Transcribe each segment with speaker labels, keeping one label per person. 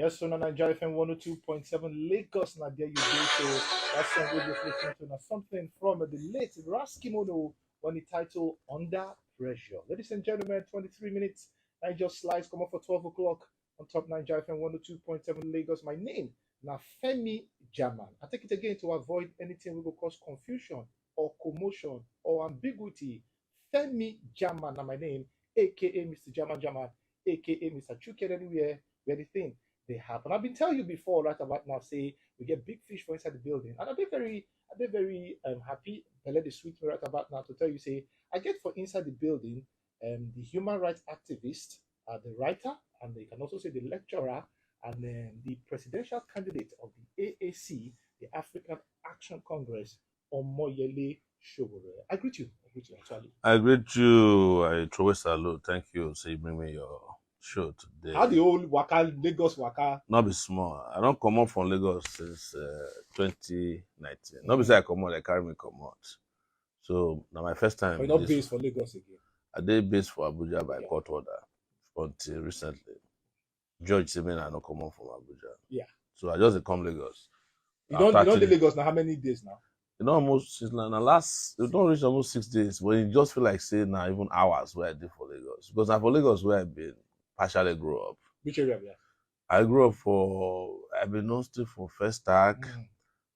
Speaker 1: Yes, so na Naija Fm 102.7 Lagos, na there you go. So that song we just listened to now something from the late Raskimono when the title Under Pressure. Ladies and gentlemen, 23 minutes. I just slides come up for 12 o'clock on top Naija Fm 102.7 Lagos. My name now Femi German. I take it again to avoid anything we will cause confusion or commotion or ambiguity. Femi German, now my name, aka Mr. German German, aka Mr. Chuket anywhere, where the thing they happen. I've been telling you before, right about now, say we get big fish for inside the building. And I'll be very happy, let the sweet me right about now to tell you, say, I get for inside the building the human rights activist, the writer, and they can also say the lecturer, and then the presidential candidate of the AAC, the African Action Congress, Omoyele Sowore. I greet you actually.
Speaker 2: I greet you. I throw a salute. Thank you. So you bring me your show today.
Speaker 1: How the old Waka, Lagos Waka?
Speaker 2: Not be small. I don't come out from Lagos since 2019. Not be say I come out, they carry me come out. So now my first time.
Speaker 1: But you're not based for Lagos again.
Speaker 2: I did based for Abuja by court order until recently. Judge said I not come out from Abuja.
Speaker 1: Yeah.
Speaker 2: So I just come Lagos.
Speaker 1: You don't do Lagos now. How many days now?
Speaker 2: You know, almost since now last, you don't reach almost 6 days, but you just feel like saying now even hours where I did for Lagos. Because now for Lagos where I've been partially grew up.
Speaker 1: Which area? Yeah.
Speaker 2: I grew up I've been non still for First Stack.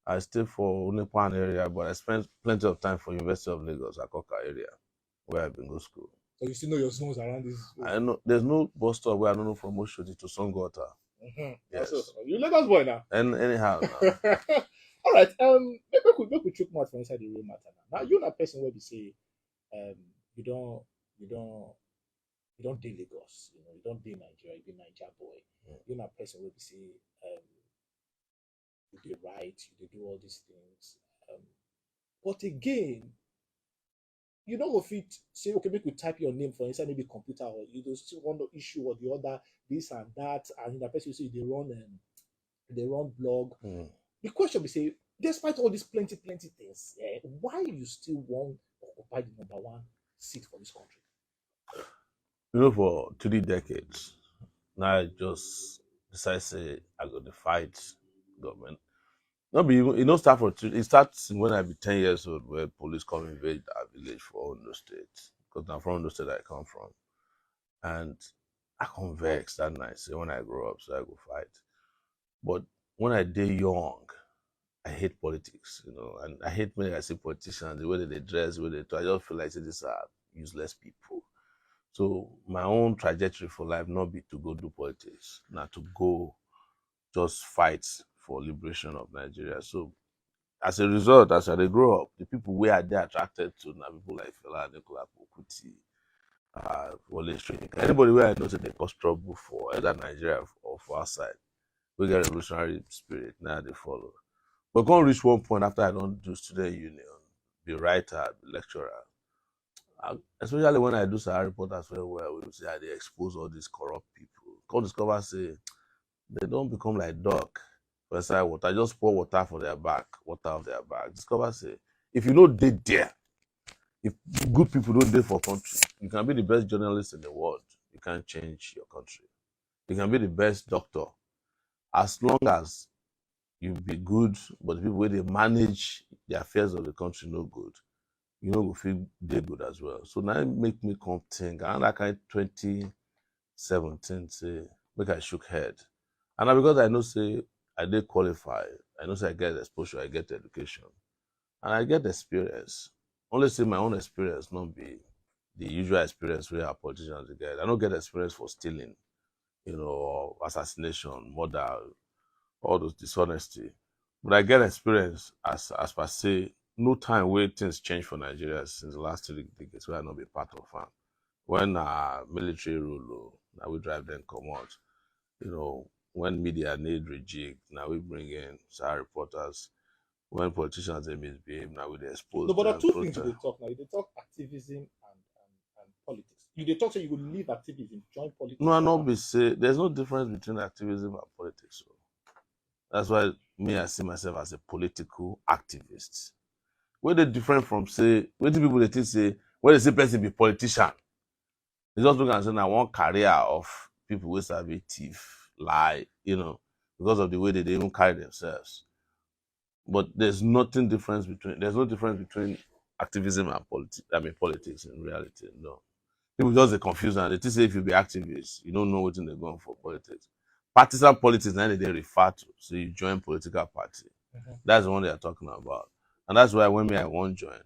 Speaker 2: I stayed for Unipan area, but I spent plenty of time for University of Lagos, Akoka area, where I've been go school.
Speaker 1: So you still know your zones around this?
Speaker 2: I know there's no bus stop where I don't know from Oshodi to Songota.
Speaker 1: Yes. You Lagos boy now.
Speaker 2: And anyhow. Now.
Speaker 1: All right. Make we chook mouth for inside the real matter now. Now you're not person where we say, you don't do Lagos. You don't do Nigeria. You be Naija boy. You're not person where we say, you do right. You do all these things. But again, you don't go fit say, okay, make we type your name for inside maybe computer, or you do still want the issue or the other, this and that, and the person say they run blog. The question we say, despite all these plenty things, why you still want to occupy the number one seat for this country?
Speaker 2: You know, for 3 decades, now I just decide say I go to fight government. Not be even, it don't start for it starts when I be 10 years old, where police come invade our village for Ondo State. Because now from Ondo State I come from. And I come vex that night, say when I grow up, so I go fight. But when I day young, I hate politics, and I hate when I see politicians, the way they dress, the way they talk. I just feel like these are useless people. So my own trajectory for life not be to go do politics, not to go just fight for liberation of Nigeria. So as a result, as I grow up, the people we are there attracted to now people like Fela, Nicola Pokuti, Wole Soyinka. Anybody where I know that they cause trouble for either Nigeria or for outside, we get revolutionary spirit, now they follow. But can't reach one point after I don't do student union, be writer, be lecturer. Especially when I do Sahara reporters very well, we will say they expose all these corrupt people. Come discover say they don't become like dog for inside water. Just pour water for their back, water off their back. Discover say if you don't date there, if good people don't date for country, you can be the best journalist in the world. You can't change your country. You can be the best doctor. As long as you be good, but the people where they manage the affairs of the country no good, you know, will feel they good as well. So now it make me come think, and that kind 2017 say, make I shook head. And now because I know say I did qualify, I know say I get exposure, I get education, and I get experience. Only say my own experience not be the usual experience where our politicians get. I don't get experience for stealing, or assassination, murder, all those dishonesty. But I get experience as per se, no time where things change for Nigeria since the last 3 decades where I not be part of farm. When military rule, now we drive them come out. When media need rejig, now we bring in Sahara reporters. When politicians they misbehave, now we expose.
Speaker 1: No, but there are two things they talk now. They talk activism and politics. They talk so you will leave activism, join politics.
Speaker 2: No, I not be say there's no difference between activism and politics. So that's why I see myself as a political activist. Where they different from say, when the people they think say, when they say person be politician, they just look and say, I want career of people who be thief, lie, because of the way they even carry themselves. But there's no difference between activism and politics. I mean politics in reality. No. People just they confuse and they think say if you be activist, you don't know what they're going for politics. Partisan politics now they refer to. So you join political party. That's the one they are talking about. And that's why when I won't join,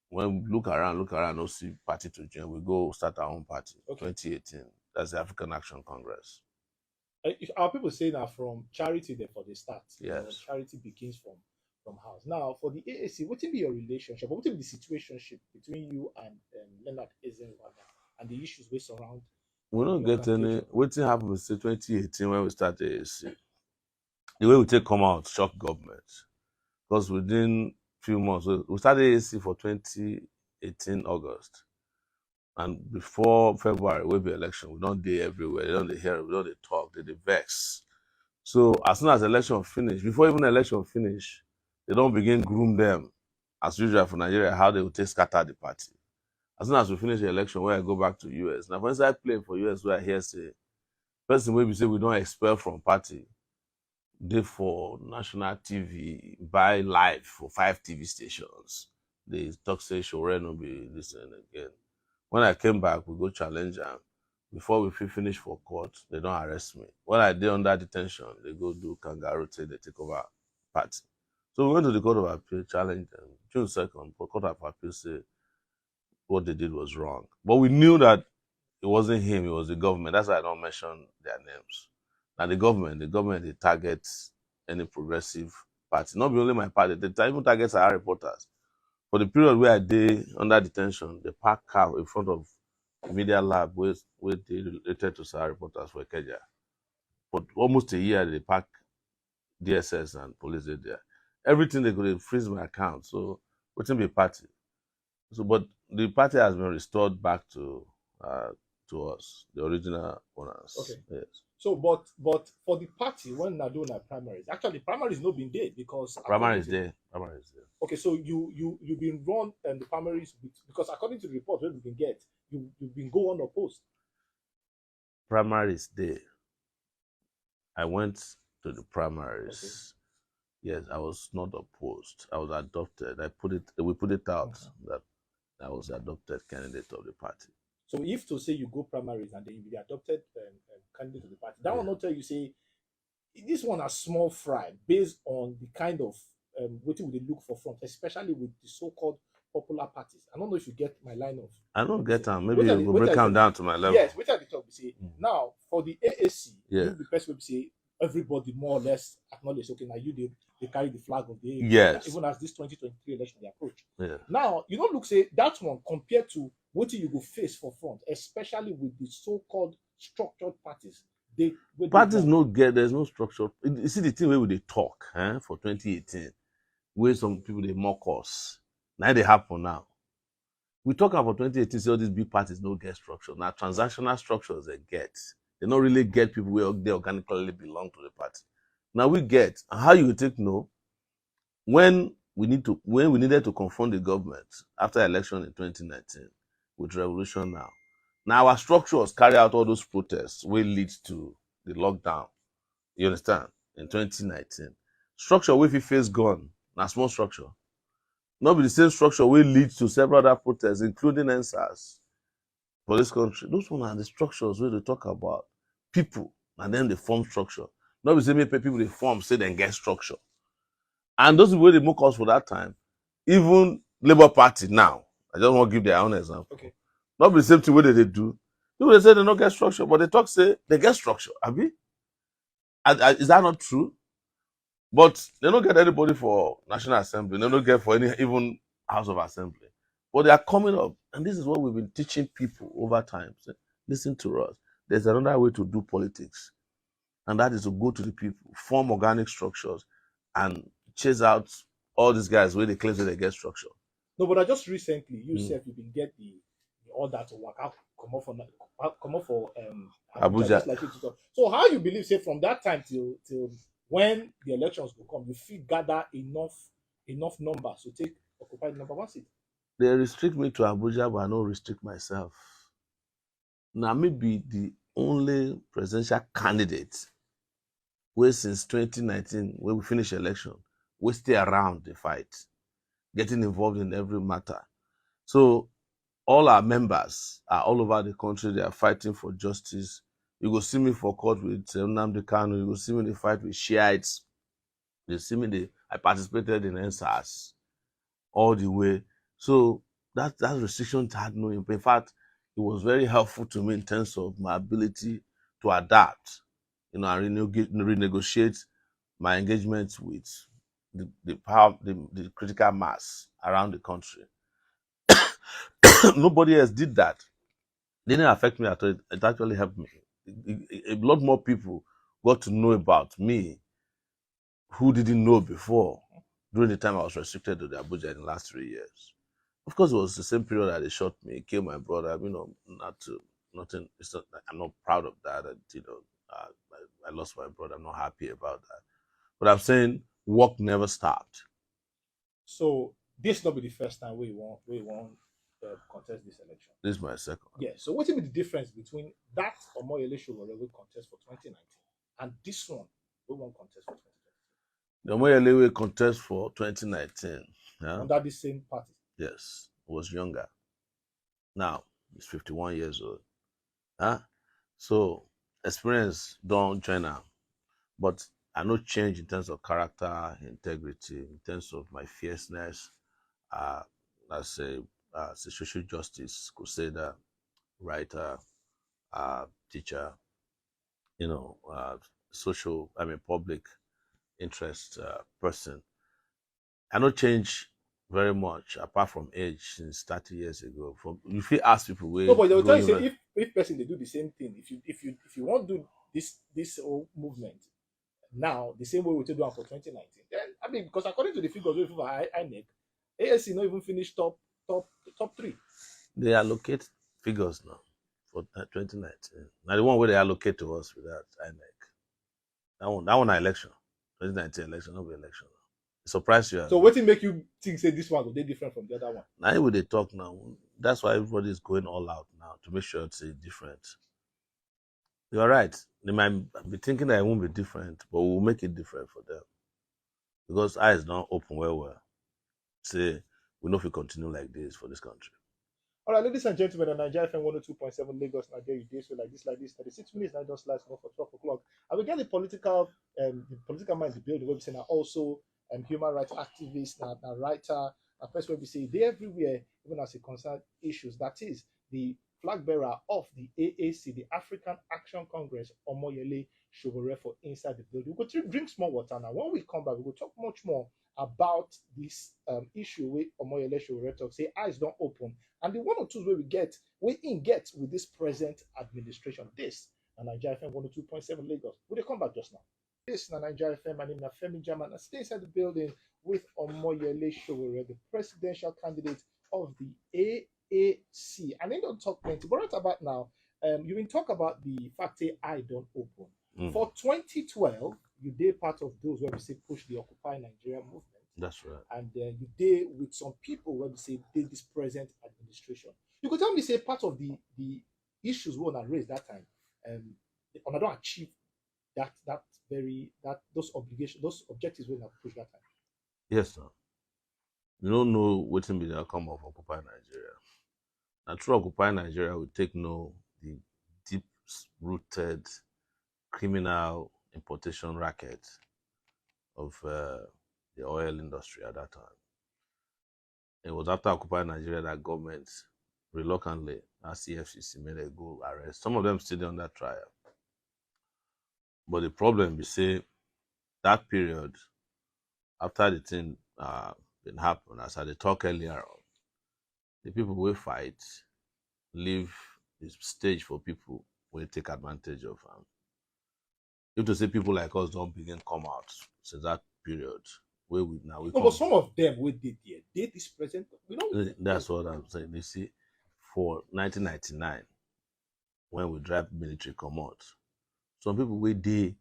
Speaker 2: when we look around, no see party to join, we go start our own party. Okay. 2018. That's the African Action Congress.
Speaker 1: Our people say that from charity there for the start.
Speaker 2: Yes.
Speaker 1: Charity begins from house. Now for the AAC, what will be your relationship? What will be the situationship between you and Leonard Ezenwada and the issues we surround?
Speaker 2: We don't get any. What happened in 2018 when we started AAC? The way we take come out shock government, because within few months we started AAC for 2018 August, and before February we be election. We don't dey everywhere. They don't hear. We don't dey talk. They vex. So as soon as election finish, before even election finish, they don't begin groom them as usual for Nigeria how they will take scatter the party. As soon as we finish the election, where I go back to US. Now, once I play for US, where I hear say, person wey be say we don't expel from party, dey for national TV, buy live for 5 TV stations. They talk say Sowore no be listening again. When I came back, we go challenge am. Before we finish for court, they don't arrest me. When I did under detention, they go do kangaroo till they take over party. So we went to the Court of Appeal, challenged them. June 2nd, the Court of Appeal said what they did was wrong. But we knew that it wasn't him, it was the government. That's why I don't mention their names. Now the government, they target any progressive party. Not only my party, they even target our reporters. For the period where I did under detention, they park car in front of the media lab where they related to our reporters for Ikeja. For almost a year, they park DSS and police there. Everything they could freeze my account. So wouldn't be a party. So, but the party has been restored back to us, the original owners.
Speaker 1: Okay.
Speaker 2: Yes.
Speaker 1: So, but for the party when they're doing their primaries, actually primaries not been there because
Speaker 2: primary is there.
Speaker 1: Okay, so you've been run and the primaries because according to the report that we can get, you've been go unopposed.
Speaker 2: Primary is there. I went to the primaries. Okay. Yes, I was not opposed. I was adopted. We put it out that I was the adopted candidate of the party.
Speaker 1: So if to say you go primaries and then you be the adopted candidate of the party, that will not tell you say this one a small fry based on the kind of what would they look for front, especially with the so-called popular parties. I don't know if you get my line of.
Speaker 2: I don't get them. Maybe we'll break them down to my level.
Speaker 1: Yes, which are the talk we say now for the AAC. Yeah. You the best way to say everybody more or less acknowledge. Okay, now you they carry the flag of the AAC.
Speaker 2: Yes.
Speaker 1: Even as this 2023 election they approach.
Speaker 2: Yeah.
Speaker 1: Now you don't look say that one compared to what you go face for front, especially with the so-called structured parties.
Speaker 2: Parties there's no structure. You see the thing where they talk for 2018, where some people they mock us. Now they happen now. We talk about 2018, so all these big parties don't get structure. Now transactional structures they get. They don't really get people where they organically belong to the party. Now we get how you take no when we needed to confront the government after election in 2019 with revolution now. Now our structures carry out all those protests will lead to the lockdown. You understand? In 2019. Structure where we face gone, now small structure. Not be the same structure will lead to several other protests, including NSAS for this country. Those ones are the structures where they talk about people and then they form structure. Not be the same people they form, say they get structure. And those people they mock us for that time, even Labour Party now. I just want to give their own example.
Speaker 1: Okay.
Speaker 2: Not be the same thing what they do. People they say they don't get structure, but they talk say they get structure. Abi? Is that not true? But they don't get anybody for National Assembly. They don't get for any even House of Assembly. But they are coming up, and this is what we've been teaching people over time. So, listen to us. There's another way to do politics, and that is to go to the people, form organic structures, and chase out all these guys where they claim that they get structure.
Speaker 1: No, but I just recently you said you been get the order to work out, come up for
Speaker 2: Abuja.
Speaker 1: Like so how you believe say from that time till when the elections will come, you feel gather enough numbers to take occupy the number one seat?
Speaker 2: They restrict me to Abuja, but I don't restrict myself. Now, maybe the only presidential candidate wey since 2019, when we finish election, we stay around the fight, getting involved in every matter. So all our members are all over the country. They are fighting for justice. You go see me for court with Nnamdi Kanu. You go see me in the fight with Shiites. You see me. I participated in NSAS all the way. So that restriction had no impact. In fact, it was very helpful to me in terms of my ability to adapt, and renegotiate my engagement with the power, the critical mass around the country. Nobody else did that. It didn't affect me at all. It actually helped me. A lot more people got to know about me who didn't know before during the time I was restricted to the Abuja in the last 3 years. Of course, it was the same period that they shot me, killed my brother. Nothing. It's not. I'm not proud of that. I lost my brother. I'm not happy about that. But I'm saying work never stopped.
Speaker 1: So this not be the first time we won't contest this election.
Speaker 2: This is my second.
Speaker 1: Yeah. So what will be the difference between that Omoyele Sowore we contest for 2019 and this one we won't contest for 2020
Speaker 2: The Omoyele contest for 2019. Yeah?
Speaker 1: under the same party?
Speaker 2: Yes, was younger. Now he's 51 years old. Huh? So experience don't join am. But I no change in terms of character, integrity, in terms of my fierceness, as a social justice crusader, writer, teacher, public interest person. I no change very much apart from age since 30 years ago. If you ask people
Speaker 1: No,
Speaker 2: where
Speaker 1: but they will tell you
Speaker 2: growing
Speaker 1: say
Speaker 2: up,
Speaker 1: if person they do the same thing, if you want to do this whole movement now the same way we take do am for 2019, then I mean because according to the figures wey for INEC, ASC not even finish top three.
Speaker 2: they allocate figures now for 2019. Now the one where they allocate to us with that INEC. That one na election. 2019 election, not be election. It surprise you.
Speaker 1: So wetin make you think say this one go dey different from the other one?
Speaker 2: Now when they talk now, that's why everybody is going all out now to make sure it's different. You're right. They might be thinking that it won't be different, but we'll make it different for them. Because eyes don't open well. Say, we know if we continue like this for this country.
Speaker 1: All right, ladies and gentlemen, on Naija FM 102.7 Lagos, Nigeria, you dey so like this, 36 minutes, now just last for 12 o'clock. And we get the political mind to build the website, and also human rights activist, and writer, and person where we say they everywhere, even as it concerns issues. That is the flag bearer of the AAC, the African Action Congress, Omoyele Sowore for inside the building. We go drink small water now. When we come back, we will talk much more about this issue with Omoyele Sowore talk. Say eyes don't open. And the one or two we get with this present administration. This and Naija FM 102.7 Lagos. Will they come back just now? This is Naija FM. My name is Femi German. I stay inside the building with Omoyele Sowore, the presidential candidate of the AAC. And they don't talk plenty. But right about now, you been talk about the fact that I don't open. For 2012, you did part of those where we say push the Occupy Nigeria movement.
Speaker 2: That's right.
Speaker 1: And you did with some people where we say did this present administration. You could tell me say part of the issues we want to raise that time, and I don't achieve those obligations, those objectives we want to push that time.
Speaker 2: Yes, sir. You don't know what will be the outcome of Occupy Nigeria. And through Occupy Nigeria, we take no the deep-rooted criminal importation racket of the oil industry at that time. It was after Occupy Nigeria that government reluctantly, as CFCC, made a go arrest. Some of them still on that trial. But the problem is, say, that period, after the thing been happen, as I talked earlier on, the people will fight, leave the stage for people will take advantage of them. You have to say people like us don't begin come out since that period. Where we now we
Speaker 1: no, but some of them we did there. They this present. We don't.
Speaker 2: That's what I'm saying. You see, for 1999, when we drive military come out, some people we did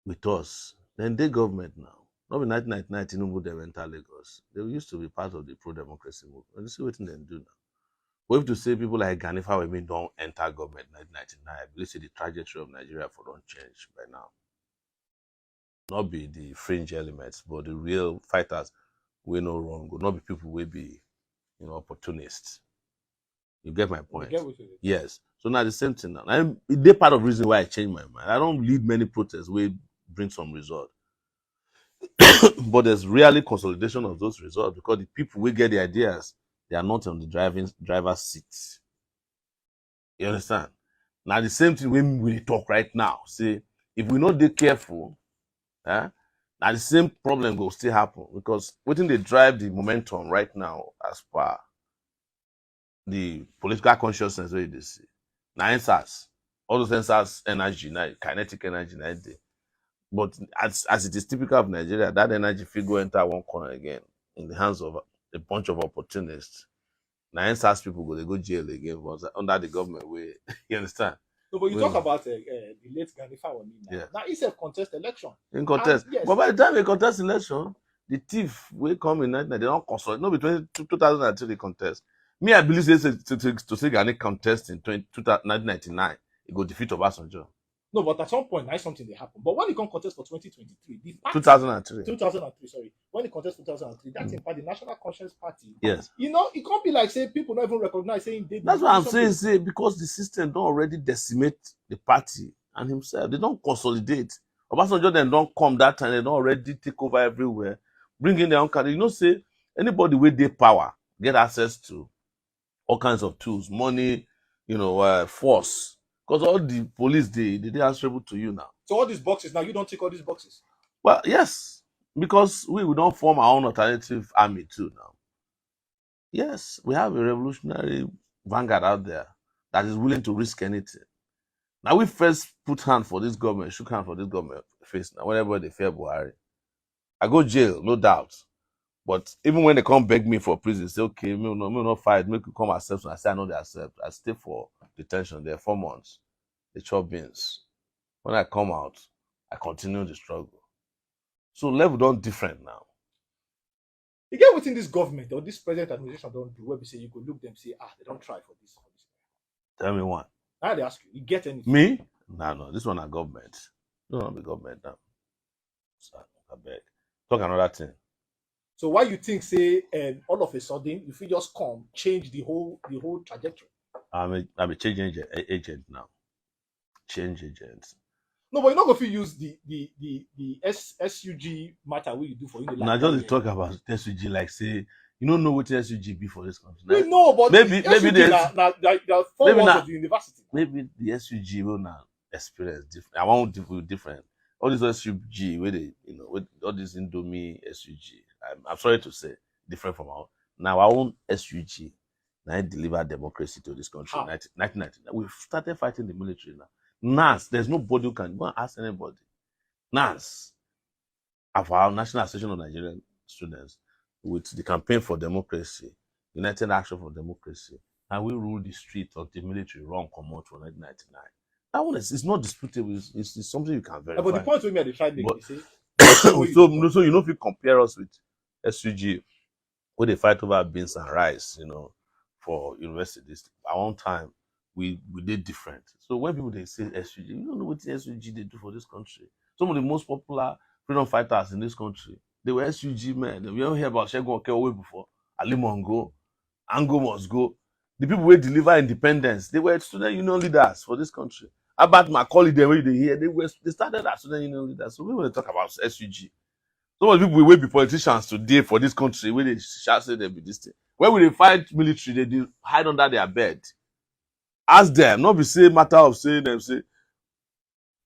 Speaker 2: with us. Then they government now. Not in 1999, Tinubu they enter Lagos. They used to be part of the pro-democracy movement. And you see what they do now. We have to say people like Ganifa Wemi don't enter government in 1999. I believe the trajectory of Nigeria for don't change by now. not be the fringe elements, but the real fighters will no wrong, will not be people will be, opportunists. You get my
Speaker 1: You
Speaker 2: point?
Speaker 1: get what you
Speaker 2: Yes. So now the same thing now. They part of the reason why I changed my mind. I don't lead many protests where bring some result. But there's really consolidation of those results because the people will get the ideas, they are not on the driver's seat. You understand? Now the same thing when we talk right now. See, if we not be careful, now the same problem will still happen because what they drive the momentum right now as per the political consciousness where they see. Now answers, all those answers energy, now kinetic energy, now they. But as it is typical of Nigeria, that energy figure enter one corner again in the hands of a bunch of opportunists. Now answers people go they go jail again was under the government way. You understand?
Speaker 1: No, but you
Speaker 2: Well,
Speaker 1: talk about the late Ganifa Oni now.
Speaker 2: yeah.
Speaker 1: Now it's a contest election.
Speaker 2: In contest.
Speaker 1: And yes,
Speaker 2: But by the time they contest election, the thief will come in 1990, they don't consult. No, between 2002 they contest. Me, I believe to say Ghana contest in 1999, it go defeat Obasanjo.
Speaker 1: no, but at some point, that's something they happen. But when it come contest for 2023, the party,
Speaker 2: 2003.
Speaker 1: 2003, sorry, when it contest 2003, that's in fact the National Conscience Party.
Speaker 2: Yes.
Speaker 1: It can't be like say people not even recognize saying they.
Speaker 2: That's what I'm saying. Say because the system don't already decimate the party and himself. They don't consolidate. Obasanjo then don't come that time. They don't already take over everywhere, bring in their own candidate. Say anybody with their power get access to all kinds of tools, money, force. Because all the police they answerable to you now.
Speaker 1: So all these boxes now, you don't tick all these boxes.
Speaker 2: Well, yes, because we don't form our own alternative army too now. Yes, we have a revolutionary vanguard out there that is willing to risk anything. Now we first put hand for this government, shook hand for this government face now, whenever they fear Buhari. I go jail, no doubt. But even when they come beg me for prison, say, okay, me not fight, make you come accept. I say I know they accept. I stay for detention there 4 months. They chop beans. When I come out, I continue the struggle. So level don't different now.
Speaker 1: You get within this government or this present administration don't do where we say you go look them say they don't try for this.
Speaker 2: Tell me one.
Speaker 1: Now they ask you get anything?
Speaker 2: Me? No. This one a government. No, not be government now. So, I beg. Talk another thing.
Speaker 1: So why you think say all of a sudden if you just come change the whole trajectory?
Speaker 2: I'm a change agent now. Change agent.
Speaker 1: No, but you're not going to use the SUG matter what you do for you.
Speaker 2: Now just talk about SUG like say you don't know what SUG be for this country.
Speaker 1: We know, but
Speaker 2: maybe
Speaker 1: the four walls of the university.
Speaker 2: Maybe the SUG will now experience different. I want to different. All this SUG where they with all this Indomie SUG. I'm sorry to say different from our own SUG. Now it deliver democracy to this country. 1999. We've started fighting the military now. NAS, there's nobody who can go and ask anybody. NAS, of our National Association of Nigerian Students, with the campaign for democracy, United Action for Democracy, and we rule the street of the military wrong come out for 1999. That one is not disputable. It's something you can verify.
Speaker 1: But the point with me at the tried to say.
Speaker 2: So if you compare us with SUG, where they fight over beans and rice, for universities. At one time, we did different. So when people they say SUG, you don't know what the SUG they do for this country. Some of the most popular freedom fighters in this country, they were SUG men. We don't hear about Shegun Okeowe before. Ali Mongo, Ango must go. The people who deliver independence, they were student union leaders for this country. About Macaulay, they started as student union leaders. So we want to talk about SUG. Some of the people will be politicians today for this country where they shall say they be this thing. When we fight military, they hide under their bed. Ask them, not be say matter of saying them say.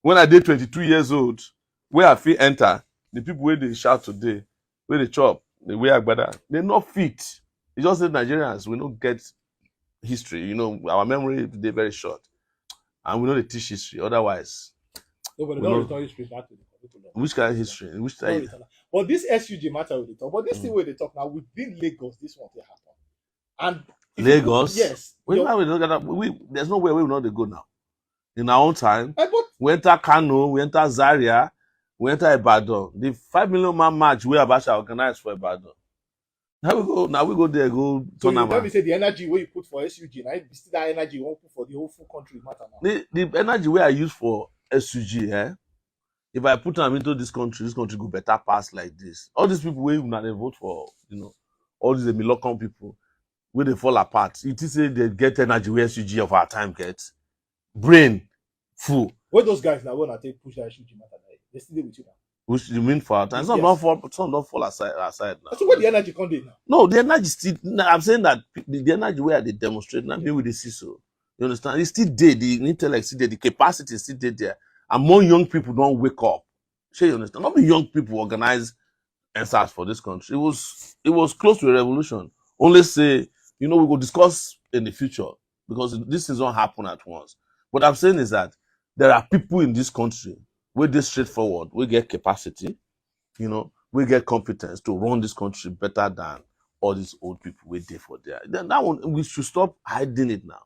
Speaker 2: When I did 22 years old, where I feel enter, the people where they shout today, where they chop, the way Agbada, they not fit. It's just that Nigerians, we don't get history. Our memory they very short. And we know they teach history. Otherwise,
Speaker 1: no, but they don't return history back to the curriculum.
Speaker 2: Which kind of history? Which type?
Speaker 1: But this SUG matter with the talk. But this thing where they talk now within Lagos, this one will happen. And
Speaker 2: Lagos,
Speaker 1: yes.
Speaker 2: There's no way we will not go now. In our own time, we enter Kano, we enter Zaria, we enter Ibadan. The 5 million man march we Abacha organized for Ibadan. Now we go there, go tournament.
Speaker 1: So let me say the energy where you put for SUG, now still that energy you won't put for the whole full country matter now.
Speaker 2: The energy where I use for SUG, if I put them into this country go better pass like this. All these people wey una dey vote for, all these Milocon people wey dey fall apart. You think say they get energy wey SUG of our time get? Brain full.
Speaker 1: Where those guys now when I take push that SUG matter, they still dey with you now.
Speaker 2: Which you mean for our time? Some
Speaker 1: Yes.
Speaker 2: don't fall aside now.
Speaker 1: So where the energy come dey now?
Speaker 2: No, the energy still. I'm saying that the energy where they demonstrate now, maybe they see so. You understand? It's still there. The intellect still there. The capacity is still there. And more young people don't wake up. Sure, you understand? Not be young people organize answers for this country. It was close to a revolution. Only say, we will discuss in the future because this doesn't happen at once. What I'm saying is that there are people in this country where they straightforward, we get capacity, we get competence to run this country better than all these old people we there for there. Then that one, we should stop hiding it now.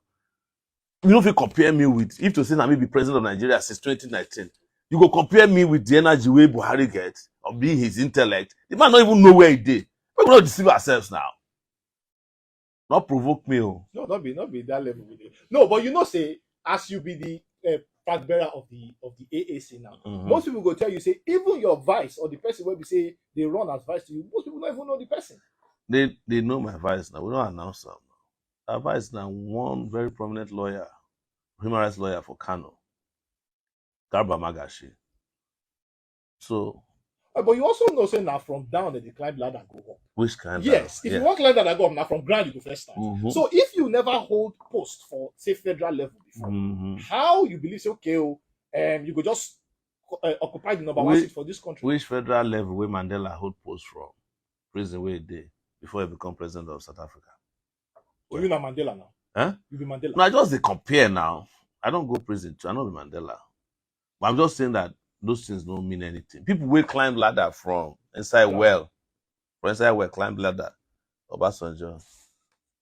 Speaker 2: You know, if you compare me with, if to say I may be president of Nigeria since 2019, you go compare me with the energy way Buhari gets, or being his intellect. The man not even know where he did. We will not deceive ourselves now. Not provoke me. Oh.
Speaker 1: No, not be that level with it. No, but say, as you be the flag bearer of the AAC now, most people go tell you, say, even your vice or the person where we say they run as vice to you, most people don't even know the person.
Speaker 2: They know my vice now. We don't announce them. Our vice now, one very prominent lawyer, human rights lawyer for Kano, Garba Magashi. So,
Speaker 1: but you also know, say, now from down the climb ladder go up.
Speaker 2: Which kind?
Speaker 1: Yes, if you walk ladder that go up, now from ground you go first start. So if you never hold post for say federal level before, how you believe say okay, you could just occupy the number one seat for this country?
Speaker 2: Which federal level where Mandela hold post from prison where he did before he become president of South Africa?
Speaker 1: You mean Mandela now?
Speaker 2: Huh?
Speaker 1: You be Mandela?
Speaker 2: No, I just they compare now. I don't go prison too. I know the Mandela. But I'm just saying that those things don't mean anything. People will climb ladder from inside climb ladder. Obasanjo,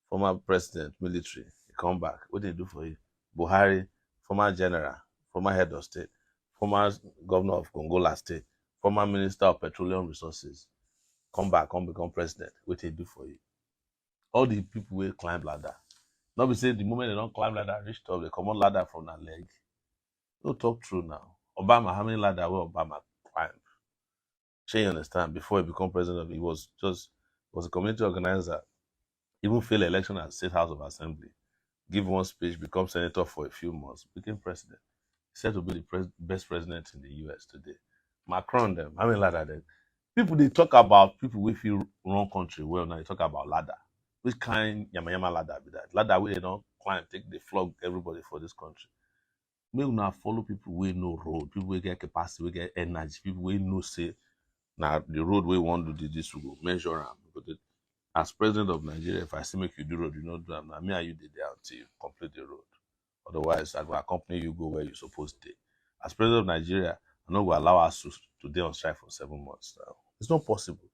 Speaker 2: former president, military, he come back. What did they do for you? Buhari, former general, former head of state, former governor of Gongola state, former minister of petroleum resources, come back, come become president. What did they do for you? All the people will climb ladder. Not be say the moment they don't climb ladder, reach top, they come on ladder from that leg. No talk true now. Obama, how many ladder will Obama climb? Sure, you understand? Before he become president, he was a community organizer. Even failed election at State House of Assembly. Give one speech, become senator for a few months, became president. He said to be the best president in the US today. Macron, them, how many ladder then? People they talk about people with you run country well now. They talk about ladder. Which kind yama ladder be that? Ladder where they don't climb, take they flog everybody for this country. May we now follow people we know road, people we get capacity, we get energy, people we know say now the road we want to do this we go measure them. As president of Nigeria, if I see make you do road, you know do them. Now me and you did there until you complete the road. Otherwise, I will accompany you go where you're supposed to. As president of Nigeria, I'm not going to allow us to stay on strike for 7 months now. It's not possible.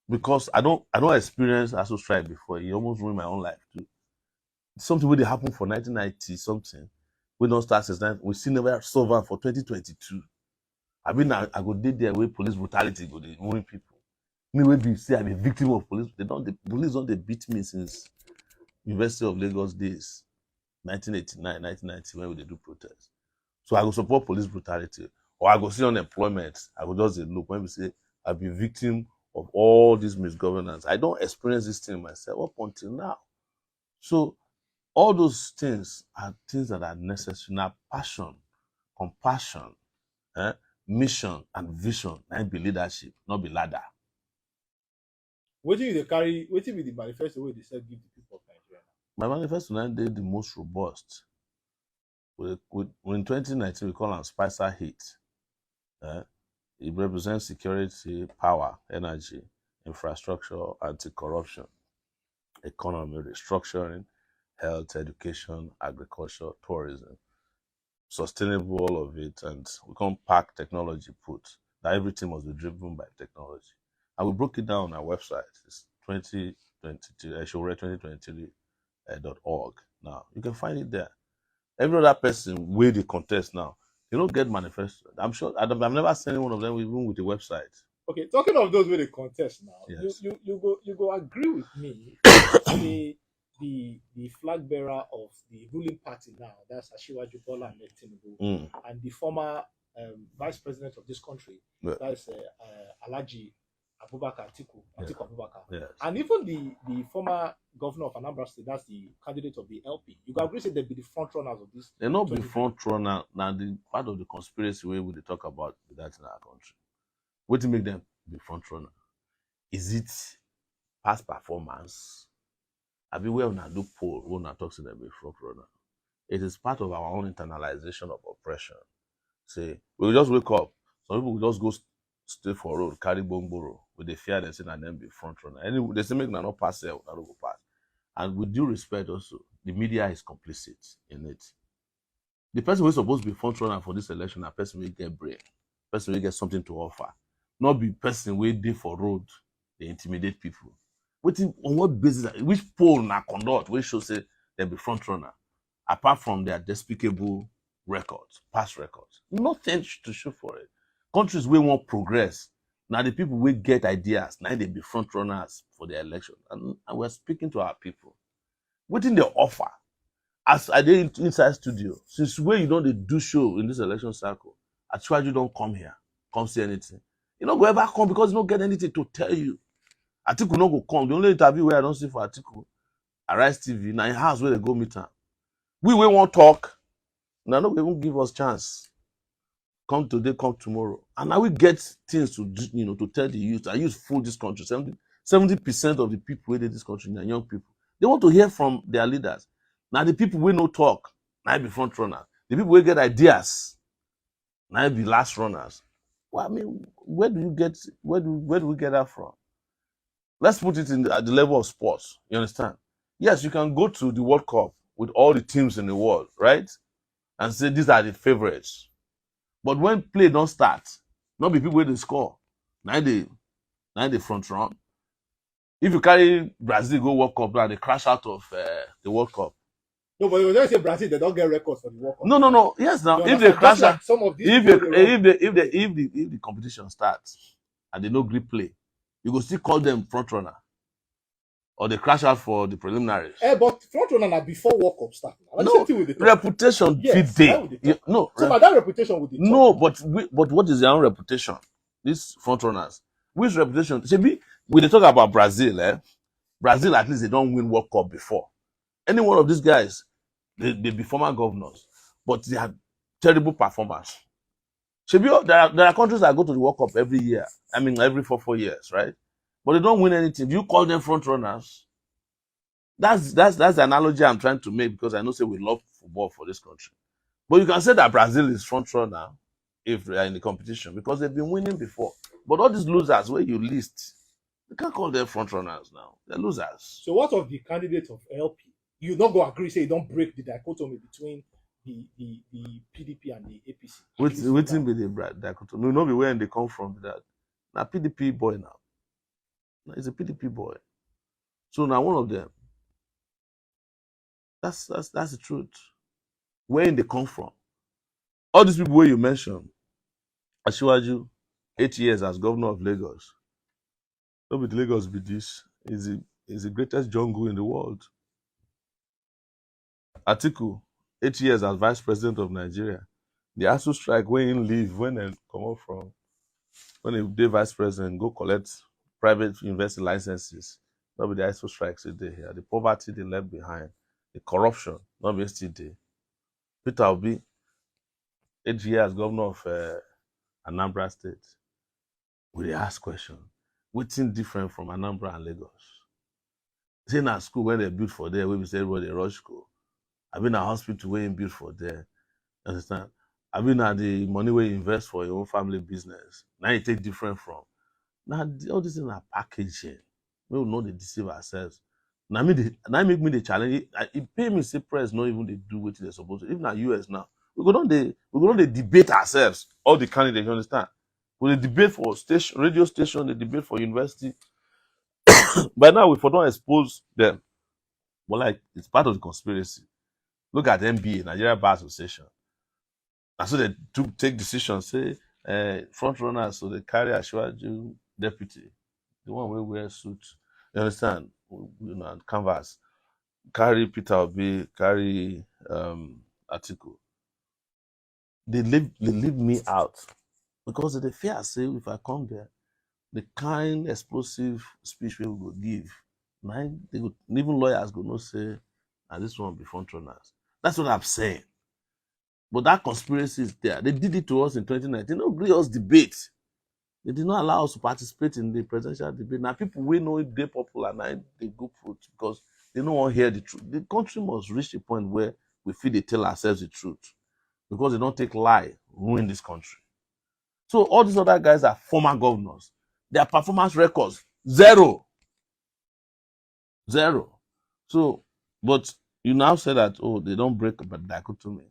Speaker 2: Because I don't experience ASU strike before. It almost ruined my own life too. Something really happened for 1990 something. We don't start since then. We still never solve for 2022. I mean, I go did there where police brutality go dey ruin people. Me wey be say I'm a victim of police. The police don't they beat me since University of Lagos days, 1989, 1990 when we dey do protest. So I go support police brutality, or I go see unemployment. I go just look when we say I've been victim of all this misgovernance. I don't experience this thing myself up until now. So all those things are things that are necessary. Now passion, compassion, mission, and vision. That be leadership, not be ladder.
Speaker 1: What do you carry? What be the manifesto where they said give the people of Nigeria?
Speaker 2: My manifesto now they the most robust. In 2019 we call them Spicer Heat. It represents security, power, energy, infrastructure, anti-corruption, economy, restructuring, health, education, agriculture, tourism, sustainable, all of it, and we can't pack technology put. That everything must be driven by technology. And we broke it down on our website. It's 2022, showre2023.org. Now, you can find it there. Every other person where they contest now, they don't get manifesto. I'm sure I've never seen any one of them even with the website.
Speaker 1: Okay, talking of those where they contest now,
Speaker 2: yes.
Speaker 1: you go agree with me. the flag bearer of the ruling party now, that's Asiwaju Bola Ahmed Tinubu, and the former vice president of this country,
Speaker 2: Yeah.
Speaker 1: that is Alhaji Abubakar
Speaker 2: Yeah.
Speaker 1: Atiku Abubakar,
Speaker 2: Yes.
Speaker 1: and even the former governor of Anambra State, that's the candidate of the LP. You can agree say they be the front runners of this.
Speaker 2: They not be
Speaker 1: 23.
Speaker 2: front runner. Now the part of the conspiracy way we dey talk about that in our country. What to make them be front runner? Is it past performance? I be where una do poll when I talk to them be front runner. It is part of our own internalization of oppression. Say we will just wake up. Some people will just go stay for road, carry bongboro with the fear they say and then be front runner. Anyway, they say make na not pass there, na no go pass. And with due respect also, the media is complicit in it. The person who's supposed to be front runner for this election, a person will get brain, person will get something to offer. Not be person wey dey for road, they intimidate people. On what basis, which poll na conduct wey show say dem be front runner, apart from their despicable records, past records. Nothing to show for it. Countries wey wan progress, na the people wey get ideas, na they be front runners for the election. And we're speaking to our people. Wetin dey offer? As I dey inside studio, since where you don dey do show in this election cycle, Asiwaju don come here, come see anything. You no go ever come because you no get anything to tell you. Atiku no go come. The only interview where I don't see for Atiku, Arise TV, na in house where they go meet am. We won't talk. Now no even give us chance. Come today, come tomorrow. And now we get things to do, to tell the youth. I use full this country. 70% of the people in this country are young people. They want to hear from their leaders. Now the people we no talk, now be front runners. The people we get ideas, now be last runners. Well, I mean, where do we get that from? Let's put it at the level of sports. You understand? Yes, you can go to the World Cup with all the teams in the world, right? And say these are the favorites. But when play don't start, not be people wey dey score. Now they front run. If you carry Brazil go World Cup now, they crash out of the World Cup.
Speaker 1: No, but you don't say Brazil, they don't get records for the World Cup.
Speaker 2: No. Yes, now if they crash out, some of these if the competition starts and they no gree play, you go still call them front runner. Or they crash out for the preliminaries.
Speaker 1: But front runner na before World Cup start.
Speaker 2: No, reputation fit dey. No,
Speaker 1: so by that reputation would
Speaker 2: no, but what is their own reputation? These front runners, which reputation? Shebi, we dey talk about Brazil, Brazil at least they don't win World Cup before. Any one of these guys, they be former governors, but they are terrible performers. Shebi, there are countries that go to the World Cup every year. I mean, every 4 years, right? But they don't win anything. You call them front runners. That's the analogy I'm trying to make because I know say we love football for this country. But you can say that Brazil is front runner if they are in the competition because they've been winning before. But all these losers where you list, you can't call them front runners now. They're losers.
Speaker 1: So what of the candidates of LP? You don't go agree, say you don't break the dichotomy between the PDP and the APC.
Speaker 2: Waiting be the dichotomy. No, be where they come from that. Now PDP boy now. He's a PDP boy. So now one of them. That's the truth. Where they come from? All these people where you mentioned, Asiwaju, 8 years as governor of Lagos. Not with Lagos be this. Is the greatest jungle in the world. Atiku, 8 years as vice president of Nigeria. The ASU strike when he leave, when they come up from, when they vice president, go collect private university licenses. Not be the ASU strikes they here. The poverty they left behind. The corruption, not be still there. Peter Obi, 8 years as governor of Anambra State. We dey ask question. Wetin different from Anambra and Lagos? Say na school when they build for there, where we say everybody rush school. I been a hospital where you build for there. Understand? I been at the money where you invest for your own family business. Now you take different from. Now all these things are packaging. We will not deceive ourselves. Now make me the challenge. It pay me say press not even they do what they're supposed to. Even at US now, we go on the debate ourselves. All the candidates, you understand? We debate for station, radio station, they debate for university. By now we for don't expose them. But like it's part of the conspiracy. Look at NBA, Nigeria Bar Association. And so they take decisions, say front runners, so they carry Asiwaju deputy, the one who wear suit. You understand? Canvas. Carry Peter Obi, carry Atiku. they leave me out because they fear say if I come there, the kind explosive speech we will give, man, they could, even lawyers go no say, and this one be front runners. That's what I'm saying. But that conspiracy is there. They did it to us in 2019. They don't agree us debate. They did not allow us to participate in the presidential debate. Now people we know if they're popular now they go fruit because they don't want to hear the truth. The country must reach a point where we feel they tell ourselves the truth because they don't take lie ruin this country. So all these other guys are former governors. Their performance records zero. So, but you now say that they don't break a dichotomy.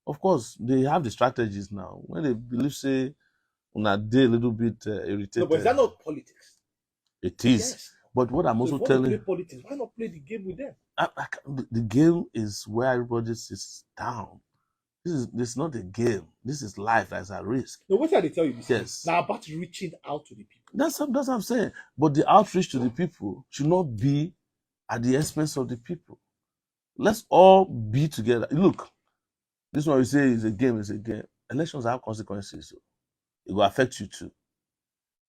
Speaker 2: Of course, they have the strategies now. When they believe say on a day a little bit irritated.
Speaker 1: No, but is that not politics?
Speaker 2: It is.
Speaker 1: Yes.
Speaker 2: But what I'm
Speaker 1: So
Speaker 2: also
Speaker 1: if you want to
Speaker 2: telling
Speaker 1: play politics, why not play the game with them?
Speaker 2: the game is where everybody sits down. This is not a game. This is life that's at risk.
Speaker 1: No, what did they tell you?
Speaker 2: Yes.
Speaker 1: Now about reaching out to the people.
Speaker 2: That's what I'm saying. But the outreach to the people should not be at the expense of the people. Let's all be together. Look, this one we say is a game, is a game. Elections have consequences. So it will affect you too.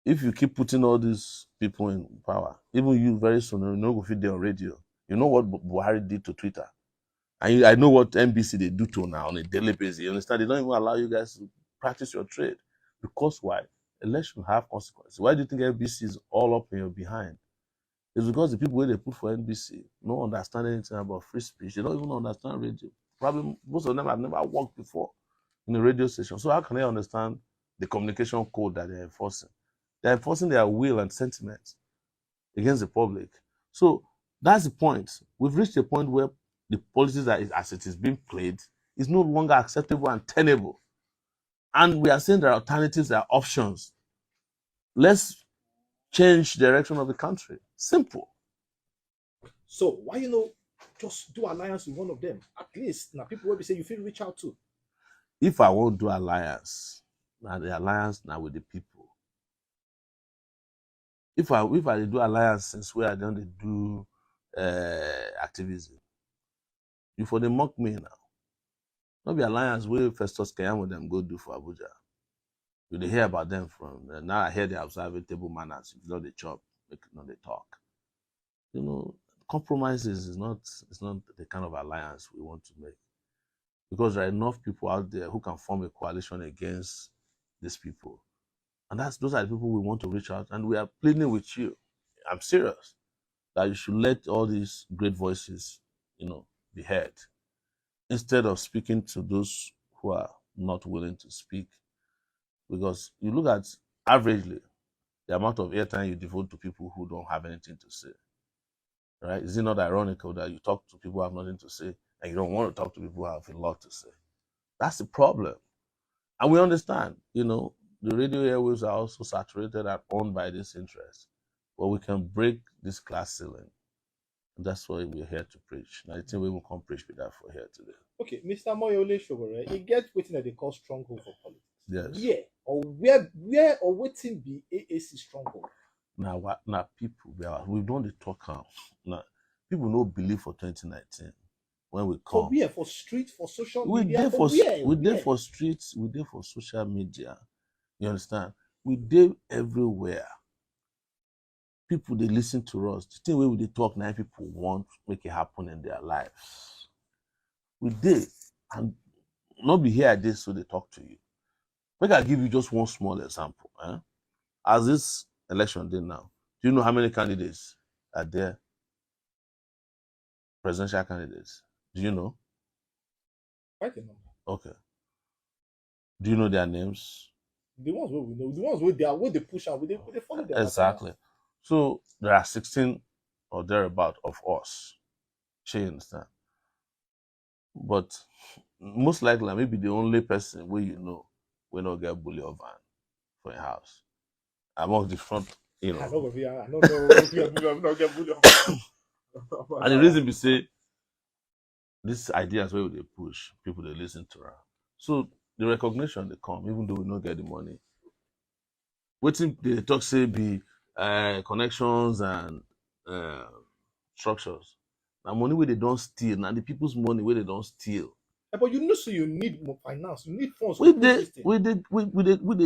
Speaker 2: If you keep putting all these people in power, even you very soon, you know, go fit there on radio. You know what Buhari did to Twitter. And I know what NBC they do to now on a daily basis. You understand? They don't even allow you guys to practice your trade. Because why? Election have consequences. Why do you think NBC is all up in your behind? It's because the people where they put for NBC don't understand anything about free speech. They don't even understand radio. Probably most of them have never worked before in a radio station. So how can they understand the communication code that they're enforcing? They're enforcing their will and sentiment against the public. So that's the point. We've reached a point where the policies that is, as it is being played is no longer acceptable and tenable. And we are saying there are alternatives, there are options. Let's change the direction of the country. Simple.
Speaker 1: So why just do alliance with one of them? At least now people will be saying you feel reach out to.
Speaker 2: If I won't do alliance, now the alliance now with the people. If I do alliance since where I don't do activism, you for the mock me now. Not be alliance where Festus Keyamo them go do for Abuja. You dey hear about them from now. I hear they observe table manners. If you know they chop, make not they talk. You know, compromises is not the kind of alliance we want to make. Because there are enough people out there who can form a coalition against these people. And those are the people we want to reach out. And we are pleading with you. I'm serious. That you should let all these great voices, be heard. Instead of speaking to those who are not willing to speak. Because you look at averagely the amount of airtime you devote to people who don't have anything to say. Right? Is it not ironical that you talk to people who have nothing to say and you don't want to talk to people who have a lot to say? That's the problem. And we understand, the radio airwaves are also saturated and owned by this interest. But we can break this glass ceiling. And that's why we're here to preach. Now, I think we will come preach with that for here today.
Speaker 1: Okay, Mr. Omoyele Sowore, you get waiting that they call stronghold for politics.
Speaker 2: Yes.
Speaker 1: Where or waiting be AAC stronghold?
Speaker 2: Now people, we've done the talk now. Now, people no believe for 2019 when we come.
Speaker 1: For where? For street, for social
Speaker 2: We
Speaker 1: media?
Speaker 2: there for we there for streets, we there for social media. You understand? We there everywhere. People they listen to us. The thing where we talk now, people want make it happen in their lives. We did, and not be here at this so they talk to you. Make I give you just one small example. As this election day now, do you know how many candidates are there? Presidential candidates. Do you know?
Speaker 1: Quite a number.
Speaker 2: Okay. Do you know their names?
Speaker 1: The ones where we know, the ones where they push out, where they follow their
Speaker 2: exactly. So there are 16 or thereabout of us. You understand? But most likely, I may be the only person where we not get bully or van for a house. Among the front,
Speaker 1: I don't know if I'm not get bully or van.
Speaker 2: And the reason we say these ideas where they push, people they listen to her. So the recognition they come, even though we don't get the money. Waiting they talk say be connections and structures. Now money where they don't steal, now the people's money where they don't steal.
Speaker 1: But you know, so you need more finance, you need funds to
Speaker 2: We
Speaker 1: push
Speaker 2: did,
Speaker 1: this thing.
Speaker 2: we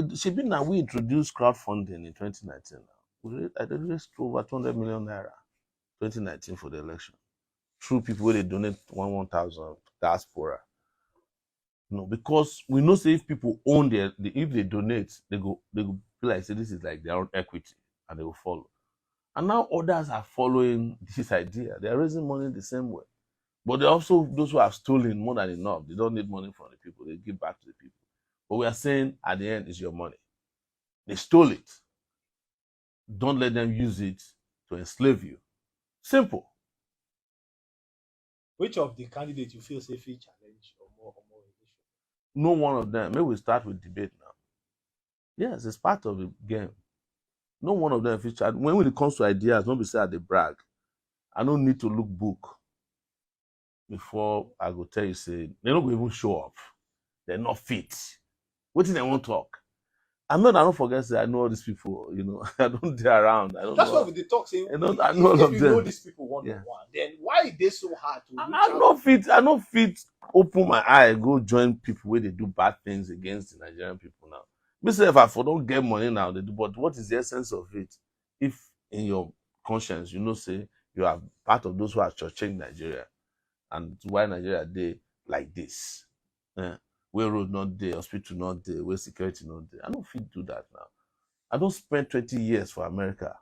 Speaker 2: did. She been now. We introduced crowdfunding in 2019. Now I raised over 200 million naira 2019 for the election through people where they donate 1,000 diaspora. Because we know say if people own if they donate, they go feel like say this is like their own equity and they will follow. And now others are following this idea. They are raising money the same way. But there are also those who have stolen more than enough. They don't need money from the people. They give back to the people. But we are saying at the end is your money. They stole it. Don't let them use it to enslave you. Simple.
Speaker 1: Which of the candidates you feel safely challenge or more issue?
Speaker 2: No one of them. Maybe we start with debate now. Yes, it's part of the game. No one of them featured. When it comes to ideas, don't be say they brag. I don't need to look book before I go tell you, say, they're not going to even show up. They're not fit. What do they want to talk? I don't forget say I know all these people, I don't dare around. I don't
Speaker 1: That's why
Speaker 2: know.
Speaker 1: with the talk say
Speaker 2: I know all of
Speaker 1: if you
Speaker 2: them.
Speaker 1: know these people one on one, then why is they so hard to reach
Speaker 2: I not fit open my eye, go join people where they do bad things against the Nigerian people now. Myself, if I don't get money now, they do, but what is the essence of it? If in your conscience, say you are part of those who are churching Nigeria and why Nigeria they like this. Where road not there, hospital not there, where security not there. I don't fit do that now. I don't spend 20 years for America.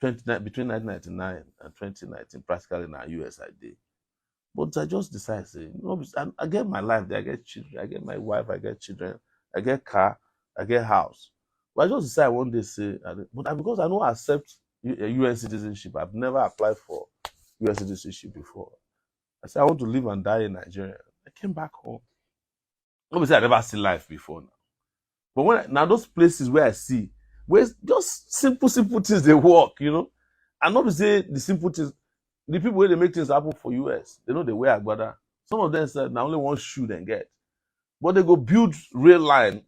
Speaker 2: 29 between 1999 and 2019, practically in the US I did. But I just decided, say, I get my life there, I get children, I get my wife, I get children, I get car, I get house. But I just decided one day, say, because I don't accept US citizenship, I've never applied for US citizenship before. I said, I want to live and die in Nigeria. I came back home. Obviously, I never seen life before now. But now those places where I see, where just simple things they work, And not to say the simple things, the people where they make things happen for US, they know they wear agbada. Some of them said now only one shoe they get. But they go build rail line.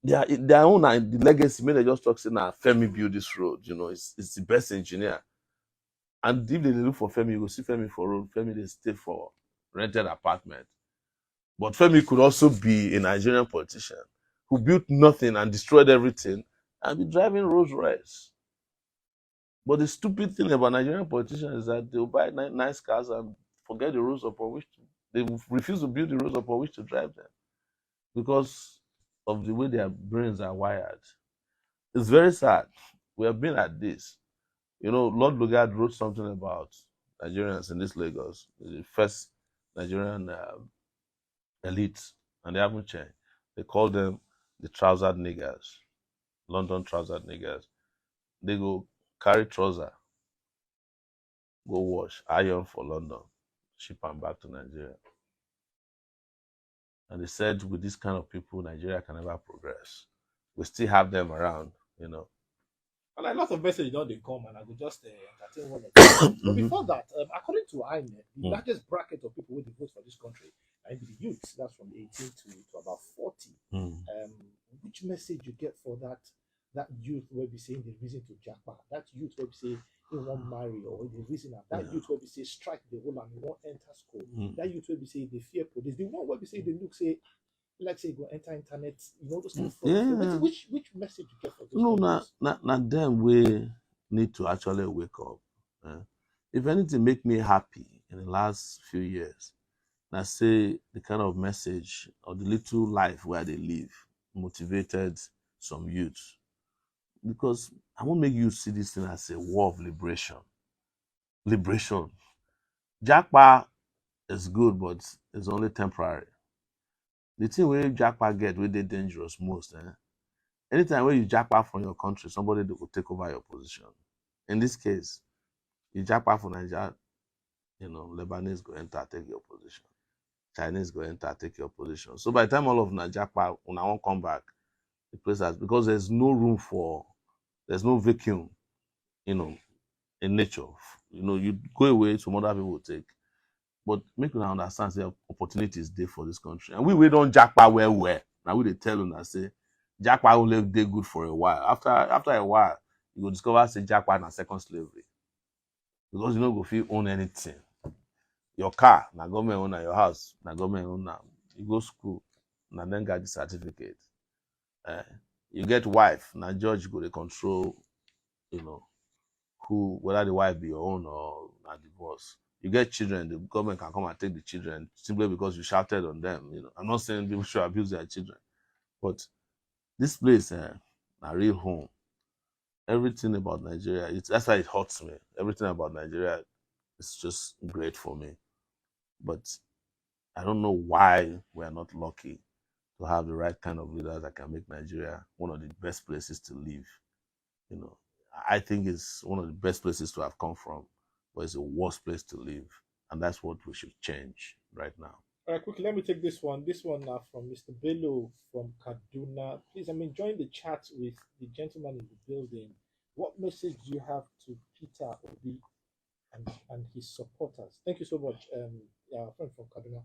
Speaker 2: Their own the legacy, may they just talk say now Femi build this road, it's the best engineer. And if they look for Femi, you go see Femi for road, Femi they stay for rented apartment. But Femi could also be a Nigerian politician who built nothing and destroyed everything and be driving Rolls Royce. But the stupid thing about Nigerian politicians is that they'll buy nice cars and forget the rules upon which they refuse to build the roads upon which to drive them because of the way their brains are wired. It's very sad. We have been at this. Lord Lugard wrote something about Nigerians in this Lagos, the first Nigerian elite, and they haven't changed. They call them the trousered niggers, London trousered niggers. They go carry trouser, go wash, iron for London, ship them back to Nigeria. And they said with this kind of people, Nigeria can never progress. We still have them around.
Speaker 1: And like lots of messages don't they come and I could just entertain one of them. But before that, according to INET, the largest bracket of people who vote for this country and the youths, that's from 18 to about 40. Which message you get for that youth where we saying the reason to jackpot, that youth where we say they won't marry or the reason that youth where we say strike the whole and won't enter school, that youth where we say they fear police, the one where we say they look say like say go enter internet, those kind of stuff. Which message you get for those?
Speaker 2: No, not them we need to actually wake up. If anything make me happy in the last few years, I say the kind of message or the little life where they live motivated some youth. Because I won't make you see this thing as a war of liberation. Liberation. Jackpot is good, but it's only temporary. The thing where jackpot get where they dangerous most, anytime when you jackpot from your country, somebody will take over your position. In this case, you jackpot from Nigeria, Lebanese go enter, take your position. Chinese go enter, take your position. So by the time all of Nigeria jackpot, when I won't come back, the place has, because there's no vacuum, in nature. You go away, some other people will take. But make you understand the opportunities there for this country. And we don't jackpot where. Now we they tell them that say jackpot will live there good for a while. After a while, you will discover say jackpot na second slavery. Because you don't go feel own anything. Your car, na government own, na your house, na government own. Now you go school, na then get the certificate. Eh, you get wife, na judge go dey control, you know, who whether the wife be your own or a divorce. You get children, the government can come and take the children simply because you shouted on them. You know, I'm not saying people should abuse their children, but this place, a real home. Everything about Nigeria, that's why it hurts me. Everything about Nigeria is just great for me. But I don't know why we are not lucky to have the right kind of leaders that can make Nigeria one of the best places to live. You know, I think it's one of the best places to have come from, but it's the worst place to live. And that's what we should change right now.
Speaker 1: All right, quickly, let me take this one. This one now from Mr. Bello from Kaduna. Please, I'm enjoying the chat with the gentleman in the building. What message do you have to Peter Obi and his supporters? Thank you so much, yeah, friend from Kaduna.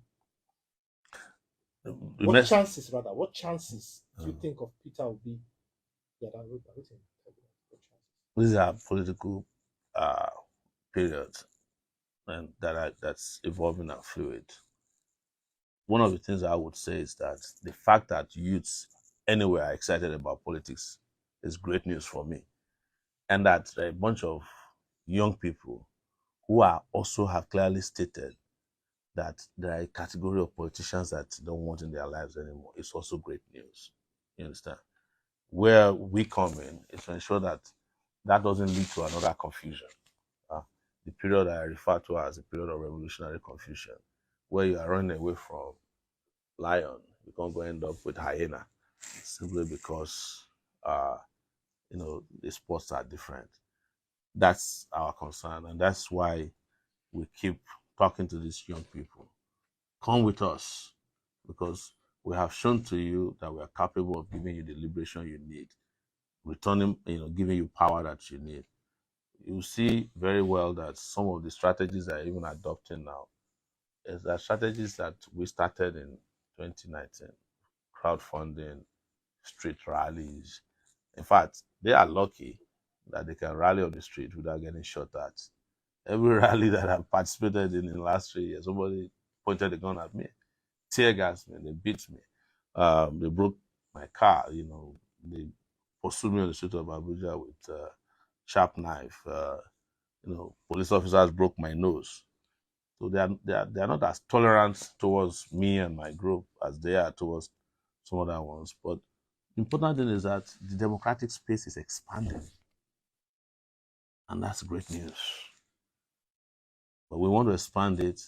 Speaker 2: The
Speaker 1: What
Speaker 2: mess-
Speaker 1: chances, rather, what chances do you think of Peter Obi? Yeah, that would what chances?
Speaker 2: These are political uh, periods and that's evolving and fluid. One of the things I would say is that the fact that youths anywhere are excited about politics is great news for me. And that there are a bunch of young people who are also have clearly stated that there are a category of politicians that don't want in their lives anymore. It's also great news. You understand? Where we come in is to ensure that that doesn't lead to another confusion. The period I refer to as the period of revolutionary confusion, where you are running away from lion, you can't go end up with hyena simply because the sports are different. That's our concern, and that's why we keep talking to these young people. Come with us, because we have shown to you that we are capable of giving you the liberation you need, returning, giving you power that you need. You see very well that some of the strategies that are even adopting now is that strategies that we started in 2019, crowdfunding, street rallies. In fact, they are lucky that they can rally on the street without getting shot at. Every rally that I've participated in the last 3 years, somebody pointed a gun at me, tear gassed me, they beat me. They broke my car, they pursued me on the street of Abuja with a sharp knife. Police officers broke my nose. So they are not as tolerant towards me and my group as they are towards some other ones. But the important thing is that the democratic space is expanding. And that's great news. But we want to expand it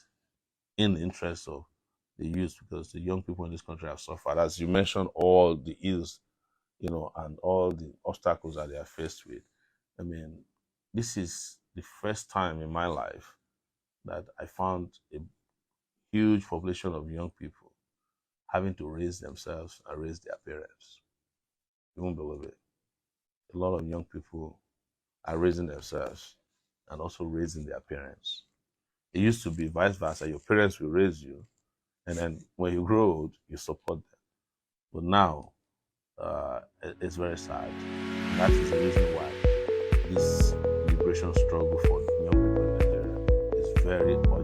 Speaker 2: in the interest of the youth, because the young people in this country have suffered. As you mentioned, all the ills, and all the obstacles that they are faced with. I mean, this is the first time in my life that I found a huge population of young people having to raise themselves and raise their parents. You won't believe it. A lot of young people are raising themselves and also raising their parents. It used to be vice versa. Your parents will raise you, and then when you grow old, you support them. But now, it's very sad. And that is the reason why this liberation struggle for young people in Nigeria is very urgent.